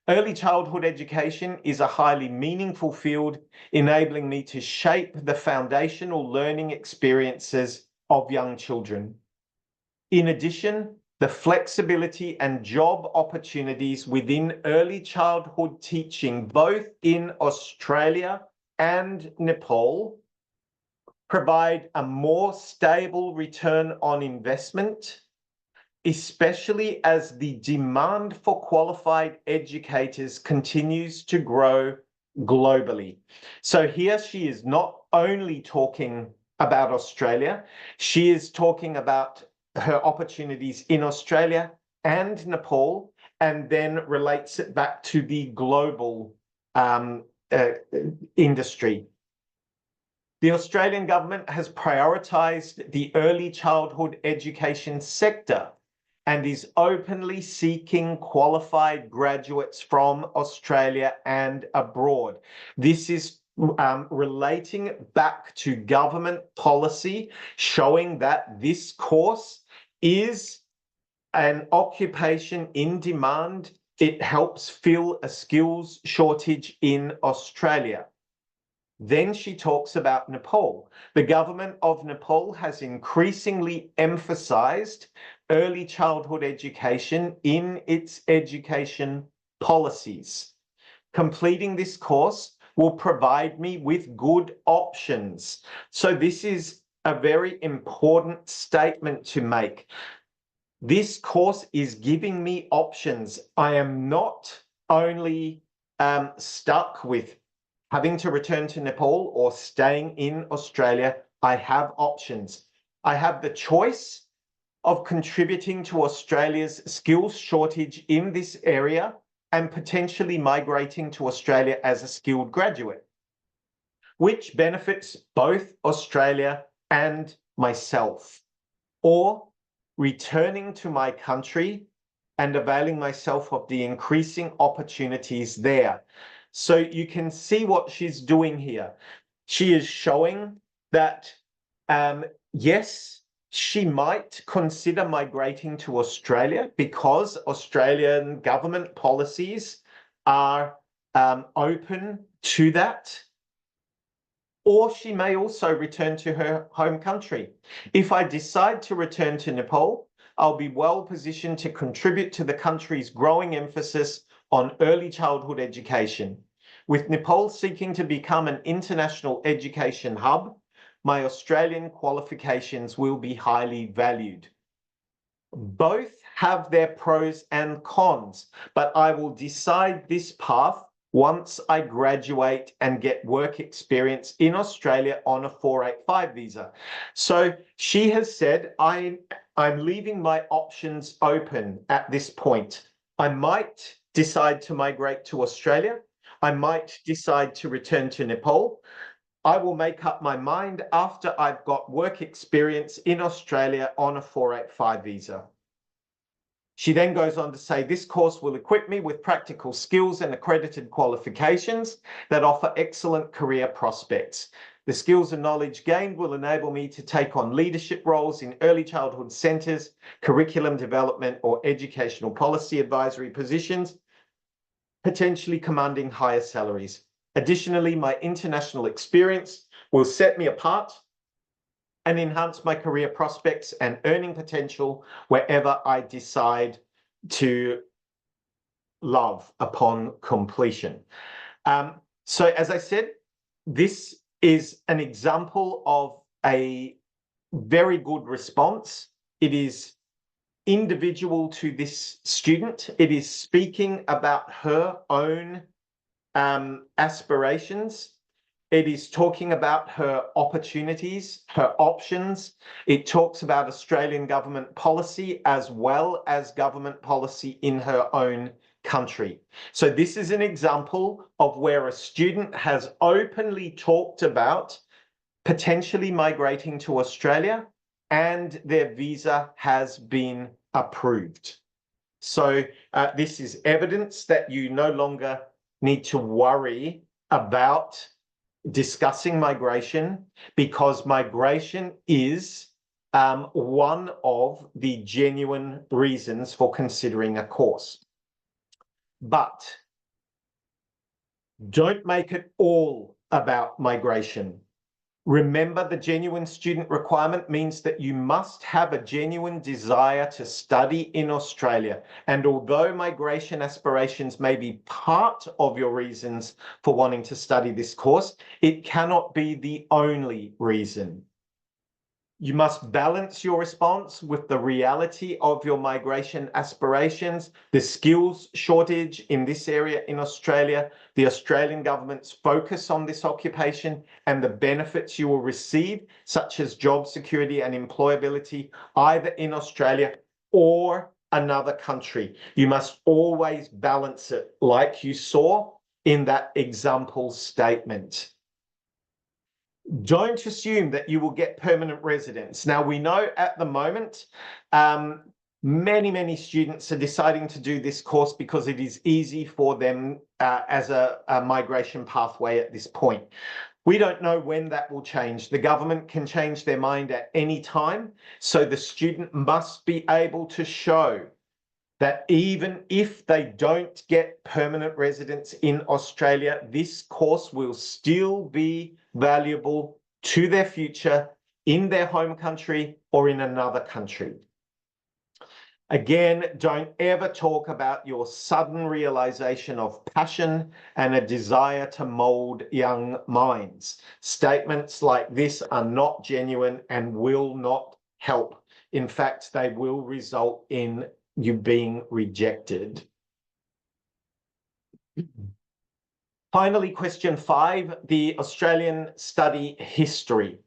Early childhood education is a highly meaningful field, enabling me to shape the foundational learning experiences of young children. In addition, the flexibility and job opportunities within early childhood teaching, both in Australia and Nepal, provide a more stable return on investment, especially as the demand for qualified educators continues to grow globally. So here she is not only talking about Australia, she is talking about her opportunities in Australia and Nepal, and then relates it back to the global industry. The Australian government has prioritised the early childhood education sector and is openly seeking qualified graduates from Australia and abroad. This is relating back to government policy, showing that this course is an occupation in demand. It helps fill a skills shortage in Australia. Then she talks about Nepal. The government of Nepal has increasingly emphasized early childhood education in its education policies. Completing this course will provide me with good options. So this is a very important statement to make. This course is giving me options. I am not only stuck with having to return to Nepal or staying in Australia. I have options. I have the choice of contributing to Australia's skills shortage in this area and potentially migrating to Australia as a skilled graduate, which benefits both Australia and myself, or returning to my country and availing myself of the increasing opportunities there. So you can see what she's doing here. She is showing that, yes, she might consider migrating to Australia because Australian government policies are open to that. Or she may also return to her home country. If I decide to return to Nepal, I'll be well positioned to contribute to the country's growing emphasis on early childhood education. With Nepal seeking to become an international education hub, my Australian qualifications will be highly valued. Both have their pros and cons, but I will decide this path once I graduate and get work experience in Australia on a 485 visa. So she has said, I'm leaving my options open at this point. I might decide to migrate to Australia. I might decide to return to Nepal. I will make up my mind after I've got work experience in Australia on a 485 visa. She then goes on to say, this course will equip me with practical skills and accredited qualifications that offer excellent career prospects. The skills and knowledge gained will enable me to take on leadership roles in early childhood centres, curriculum development, or educational policy advisory positions, potentially commanding higher salaries. Additionally, my international experience will set me apart and enhance my career prospects and earning potential wherever I decide to love upon completion. So as I said, this is an example of a very good response. It is individual to this student. It is speaking about her own aspirations. It is talking about her opportunities, her options. It talks about Australian government policy as well as government policy in her own country. So this is an example of where a student has openly talked about potentially migrating to Australia and their visa has been approved. So this is evidence that you no longer need to worry about discussing migration, because migration is one of the genuine reasons for considering a course. But don't make it all about migration. Remember, the genuine student requirement means that you must have a genuine desire to study in Australia. And although migration aspirations may be part of your reasons for wanting to study this course, it cannot be the only reason. You must balance your response with the reality of your migration aspirations, the skills shortage in this area in Australia, the Australian government's focus on this occupation, and the benefits you will receive, such as job security and employability, either in Australia or another country. You must always balance it, like you saw in that example statement. Don't assume that you will get permanent residence. Now, we know at the moment, many students are deciding to do this course because it is easy for them as a migration pathway at this point. We don't know when that will change. The government can change their mind at any time. So the student must be able to show that even if they don't get permanent residence in Australia, this course will still be valuable to their future in their home country or in another country. Again, don't ever talk about your sudden realization of passion and a desire to mold young minds. Statements like this are not genuine and will not help. In fact, they will result in you being rejected. Finally, question 5, the Australian study history.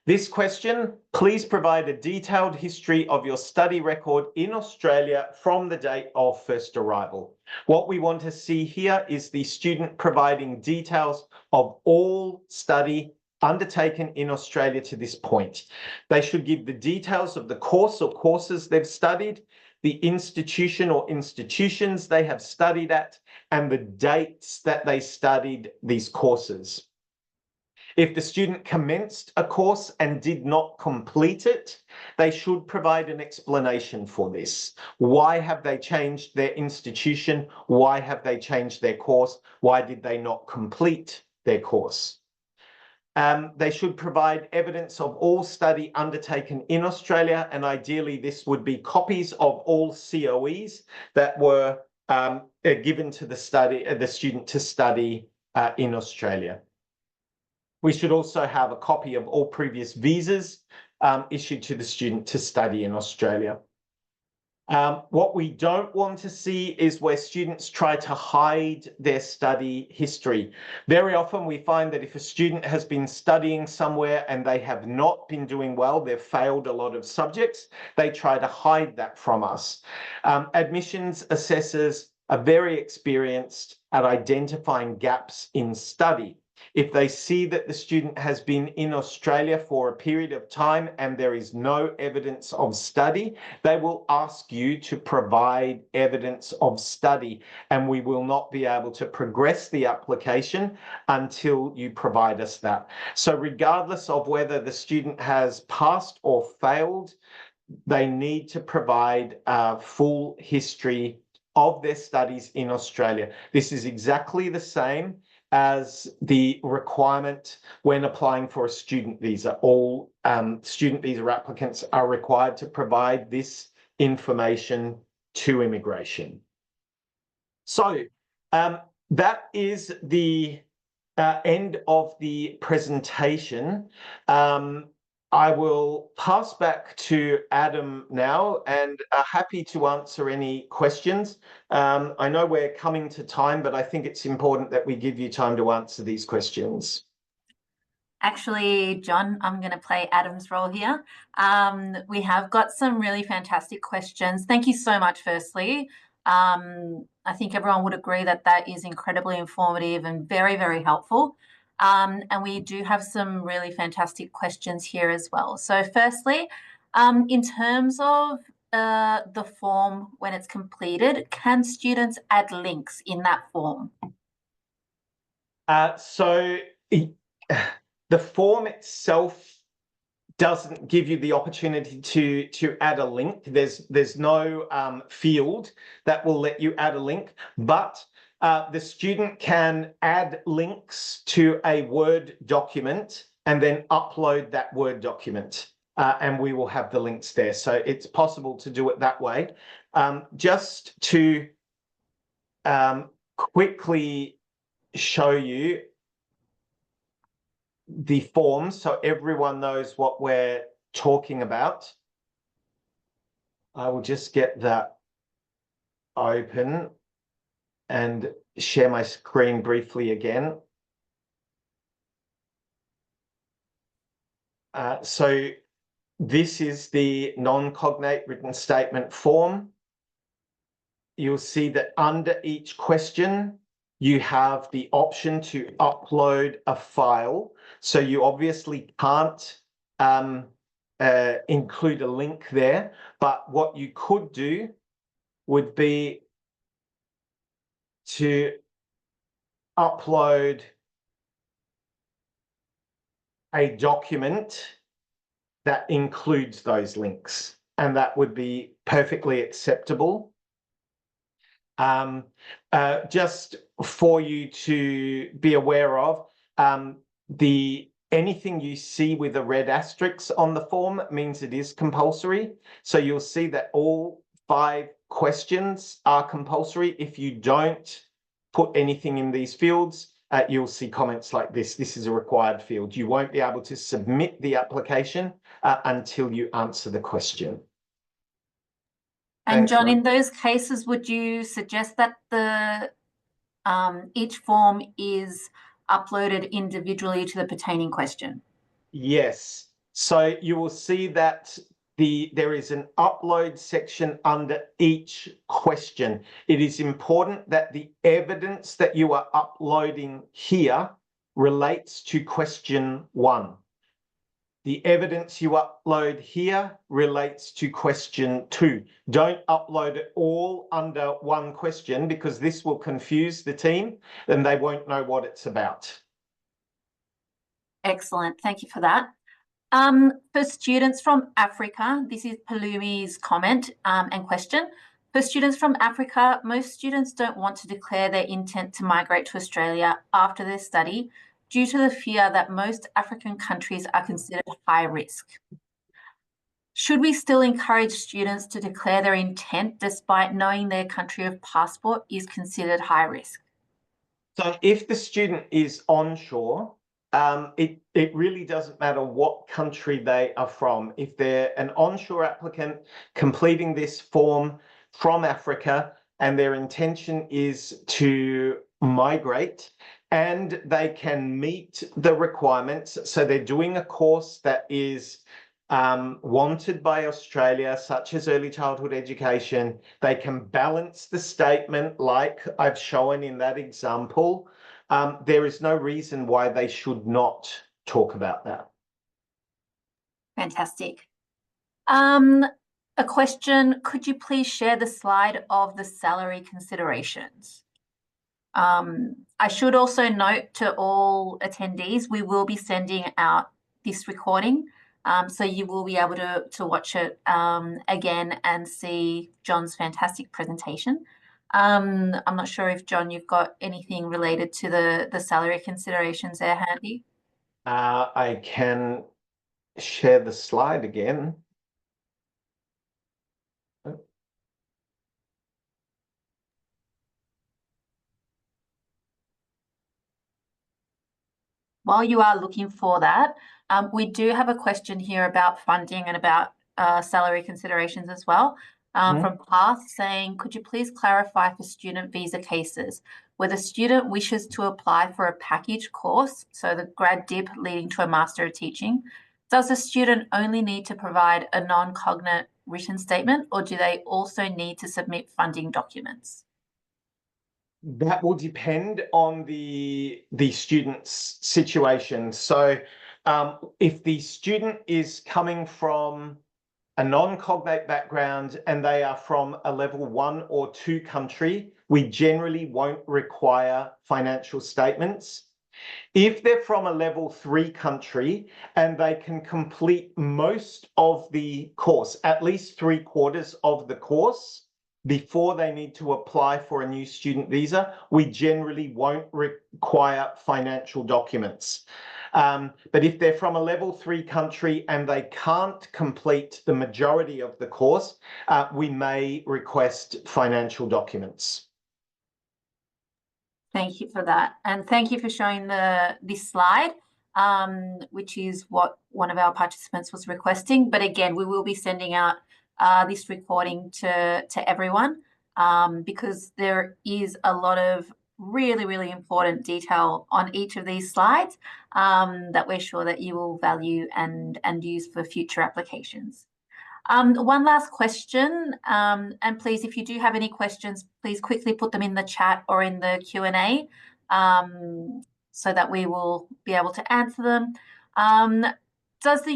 This question, please provide a detailed history of your study record in Australia from the date of first arrival. What we want to see here is the student providing details of all study undertaken in Australia to this point. They should give the details of the course or courses they've studied, the institution or institutions they have studied at, and the dates that they studied these courses. If the student commenced a course and did not complete it, they should provide an explanation for this. Why have they changed their institution? Why have they changed their course? Why did they not complete their course? They should provide evidence of all study undertaken in Australia, and ideally this would be copies of all COEs that were given to the student to study in Australia. We should also have a copy of all previous visas issued to the student to study in Australia. What we don't want to see is where students try to hide their study history. Very often we find that if a student has been studying somewhere and they have not been doing well, they've failed a lot of subjects, they try to hide that from us. Admissions assessors are very experienced at identifying gaps in study. If they see that the student has been in Australia for a period of time and there is no evidence of study, they will ask you to provide evidence of study, and we will not be able to progress the application until you provide us that. So regardless of whether the student has passed or failed, they need to provide a full history of their studies in Australia. This is exactly the same as the requirement when applying for a student visa. All student visa applicants are required to provide this information to immigration. So that is the end of the presentation. I will pass back to Adam now, and happy to answer any questions. I know we're coming to time, but I think it's important that we give you time to answer these questions. Actually, John, I'm going to play Adam's role here. We have got some really fantastic questions. Thank you so much, firstly. I think everyone would agree that that is incredibly informative and very, very helpful. And we do have some really fantastic questions here as well. So firstly, in terms of the form when it's completed, can students add links in that form? The form itself doesn't give you the opportunity to add a link. There's no field that will let you add a link, but the student can add links to a Word document and then upload that Word document, and we will have the links there. So it's possible to do it that way. Just to quickly show you the forms so everyone knows what we're talking about. I will just get that open and share my screen briefly again. So this is the non-cognate written statement form. You'll see that under each question, you have the option to upload a file. So you obviously can't include a link there, but what you could do would be to upload a document that includes those links, and that would be perfectly acceptable. Just for you to be aware of, anything you see with a red asterisk on the form means it is compulsory. So you'll see that all 5 questions are compulsory. If you don't put anything in these fields, you'll see comments like this. This is a required field. You won't be able to submit the application until you answer the question. And Thanks, John, Ron. in those cases, would you suggest that the each form is uploaded individually to the pertaining question? Yes. So you will see that there is an upload section under each question. It is important that the evidence that you are uploading here relates to question 1. The evidence you upload here relates to question 2. Don't upload it all under one question, because this will confuse the team and they won't know what it's about. Excellent. Thank you for that. For students from Africa, this is Palumi's comment and question. For students from Africa, most students don't want to declare their intent to migrate to Australia after their study due to the fear that most African countries are considered high risk. Should we still encourage students to declare their intent despite knowing their country of passport is considered high risk? So if the student is onshore, it really doesn't matter what country they are from. If they're an onshore applicant completing this form from Africa and their intention is to migrate and they can meet the requirements, so they're doing a course that is wanted by Australia, such as early childhood education, they can balance the statement like I've shown in that example. There is no reason why they should not talk about that. Fantastic. A question, could you please share the slide of the salary considerations? I should also note to all attendees, we will be sending out this recording. So you will be able to watch it again and see John's fantastic presentation. I'm not sure if, John, you've got anything related to the salary considerations there handy. I can share the slide again. While you are looking for that, we do have a question here about funding and about salary considerations as well. From Path saying, could you please clarify for student visa cases where the student wishes to apply for a package course, so the grad dip leading to a Master of Teaching, does the student only need to provide a non-cognate written statement, or do they also need to submit funding documents? That will depend on the student's situation. So if the student is coming from a non-cognate background and they are from a level 1 or 2 country, we generally won't require financial statements. If they're from a level 3 country and they can complete most of the course, at least 3/4 of the course, before they need to apply for a new student visa, we generally won't require financial documents. But if they're from a level 3 country and they can't complete the majority of the course, we may request financial documents. Thank you for that. And thank you for showing this slide, which is what one of our participants was requesting. But again, we will be sending out this recording to everyone because there is a lot of really, really important detail on each of these slides that we're sure that you will value and use for future applications. One last question, and please, if you do have any questions, please quickly put them in the chat or in the Q&A so that we will be able to answer them. Does the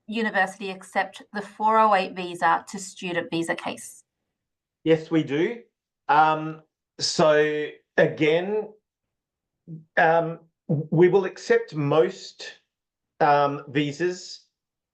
university accept the 408 visa to student visa case? Yes, we do. So again, we will accept most visas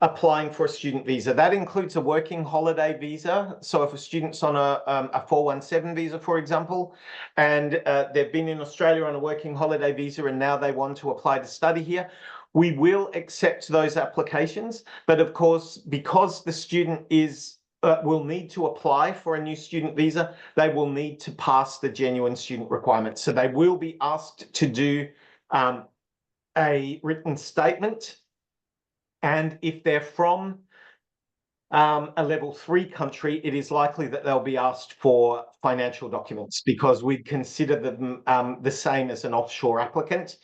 applying for a student visa. That includes a working holiday visa. So if a student's on a 417 visa, for example, and they've been in Australia on a working holiday visa and now they want to apply to study here, we will accept those applications. But of course, because the student will need to apply for a new student visa, they will need to pass the genuine student requirements. So they will be asked to do a written statement. And if they're from a level 3 country, it is likely that they'll be asked for financial documents because we consider them the same as an offshore applicant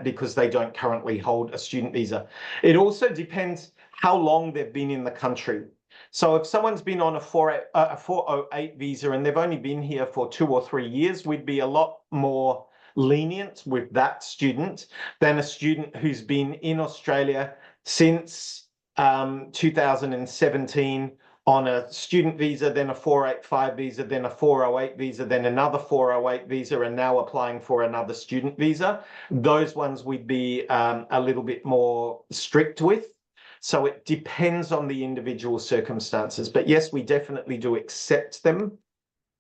because they don't currently hold a student visa. It also depends how long they've been in the country. So if someone's been on a 408 visa and they've only been here for 2 or 3 years, we'd be a lot more lenient with that student than a student who's been in Australia since 2017 on a student visa, then a 485 visa, then a 408 visa, then another 408 visa, and now applying for another student visa. Those ones we'd be a little bit more strict with. So it depends on the individual circumstances. But yes, we definitely do accept them.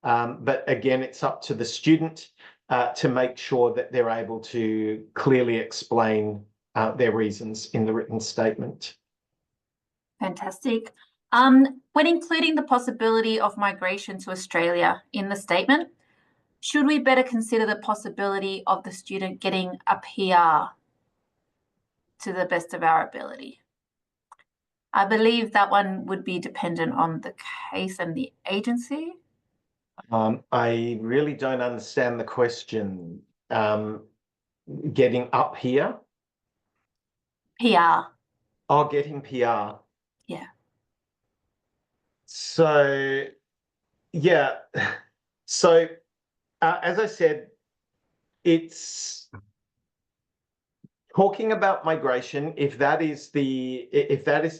But again, it's up to the student to make sure that they're able to clearly explain their reasons in the written statement. Fantastic. When including the possibility of migration to Australia in the statement, should we better consider the possibility of the student getting a PR to the best of our ability? I believe that one would be dependent on the case and the agency. I really don't understand the question. Getting up here? PR. Oh, getting PR. Yeah. So, yeah. So, as I said, it's talking about migration. If that is the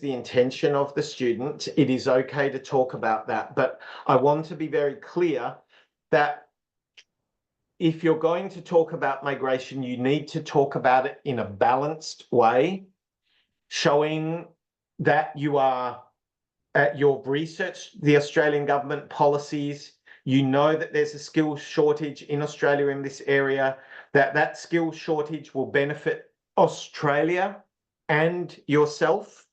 intention of the student, it is okay to talk about that. But I want to be very clear that if you're going to talk about migration, you need to talk about it in a balanced way, showing that you've researched the Australian government policies, you know that there's a skills shortage in Australia in this area, that skills shortage will benefit Australia and yourself,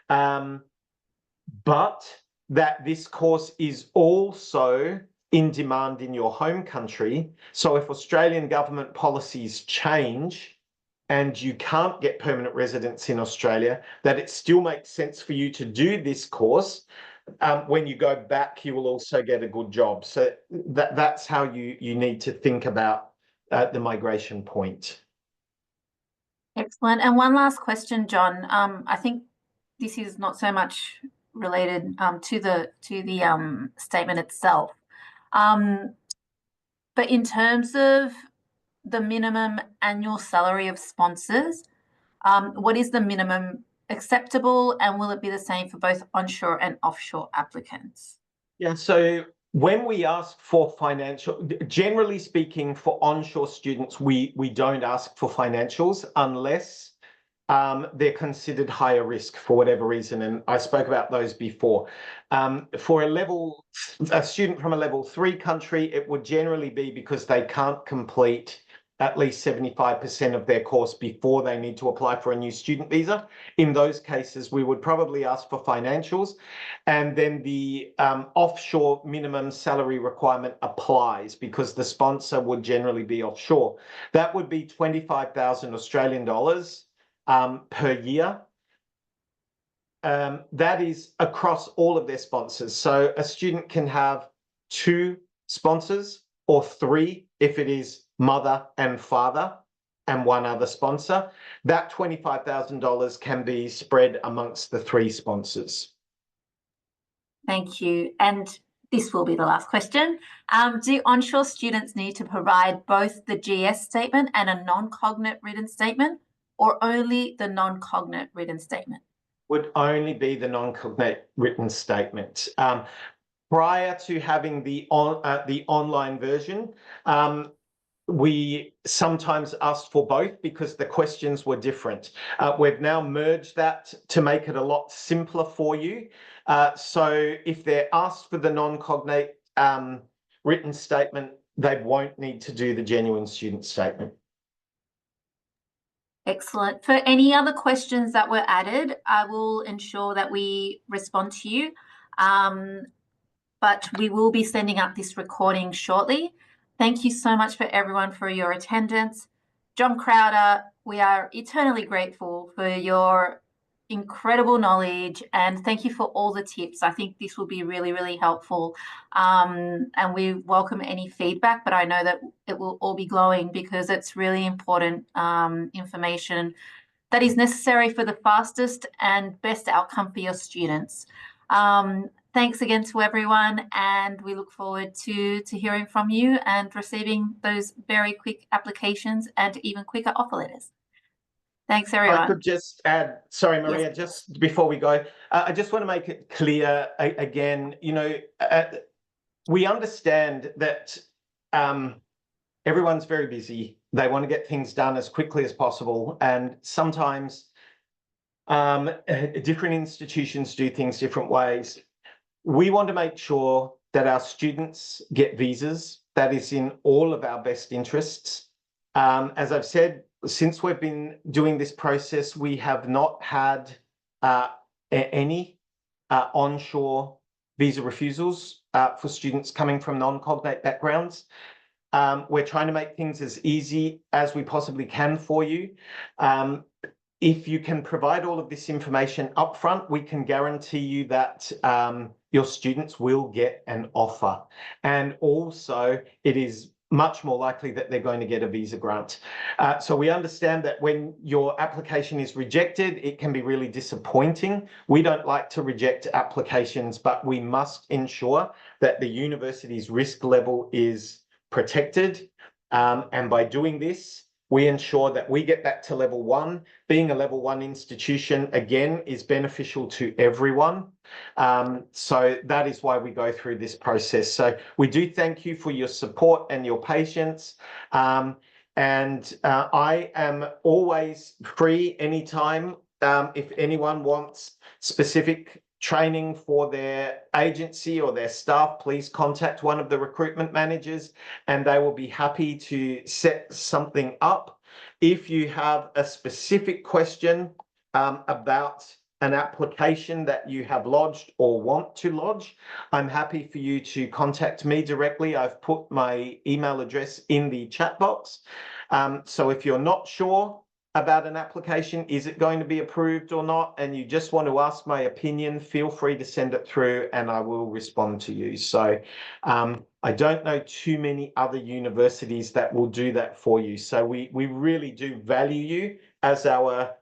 but that this course is also in demand in your home country. So if Australian government policies change and you can't get permanent residence in Australia, that it still makes sense for you to do this course. When you go back, you will also get a good job. So that's how you need to think about the migration point. Excellent. And one last question, John. I think this is not so much related to the statement itself. But in terms of the minimum annual salary of sponsors, what is the minimum acceptable, and will it be the same for both onshore and offshore applicants? Yeah, so when we ask for financial, generally speaking, for onshore students, we don't ask for financials unless they're considered higher risk for whatever reason, and I spoke about those before. For a student from a level 3 country, it would generally be because they can't complete at least 75% of their course before they need to apply for a new student visa. In those cases, we would probably ask for financials, and then the offshore minimum salary requirement applies because the sponsor would generally be offshore. That would be 25,000 Australian dollars per year. That is across all of their sponsors. So a student can have 2 sponsors or 3 if it is mother and father and 1 other sponsor. That $25,000 can be spread amongst the 3 sponsors. Thank you. And this will be the last question. Do onshore students need to provide both the GS statement and a non-cognate written statement, or only the non-cognate written statement? Would only be the non-cognate written statement. Prior to having the online version, we sometimes asked for both because the questions were different. We've now merged that to make it a lot simpler for you. So if they're asked for the non-cognate written statement, they won't need to do the genuine student statement. Excellent. For any other questions that were added, I will ensure that we respond to you. But we will be sending out this recording shortly. Thank you so much for everyone for your attendance. John Crowder, we are eternally grateful for your incredible knowledge, and thank you for all the tips. I think this will be really, really helpful. And we welcome any feedback, but I know that it will all be glowing because it's really important information that is necessary for the fastest and best outcome for your students. Thanks again to everyone, and we look forward to hearing from you and receiving those very quick applications and even quicker offer letters. Thanks, everyone. I could just add, sorry, Maria, Yes. just before we go, I just want to make it clear again, you know, we understand that everyone's very busy. They want to get things done as quickly as possible. And sometimes different institutions do things different ways. We want to make sure that our students get visas. That is in all of our best interests. As I've said, since we've been doing this process, we have not had any onshore visa refusals for students coming from non-cognate backgrounds. We're trying to make things as easy as we possibly can for you. If you can provide all of this information upfront, we can guarantee you that your students will get an offer. And also, it is much more likely that they're going to get a visa grant. So we understand that when your application is rejected, it can be really disappointing. We don't like to reject applications, but we must ensure that the university's risk level is protected. And by doing this, we ensure that we get back to level 1. Being a level 1 institution, again, is beneficial to everyone. So that is why we go through this process. So we do thank you for your support and your patience. I am always free anytime if anyone wants specific training for their agency or their staff, please contact one of the recruitment managers and they will be happy to set something up. If you have a specific question about an application that you have lodged or want to lodge, I'm happy for you to contact me directly. I've put my email address in the chat box. So if you're not sure about an application, is it going to be approved or not, and you just want to ask my opinion, feel free to send it through and I will respond to you. So I don't know too many other universities that will do that for you. So we really do value you as our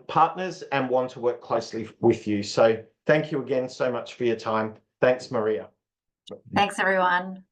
partners and want to work closely with you. So thank you again so much for your time. Thanks, Maria. Thanks, everyone.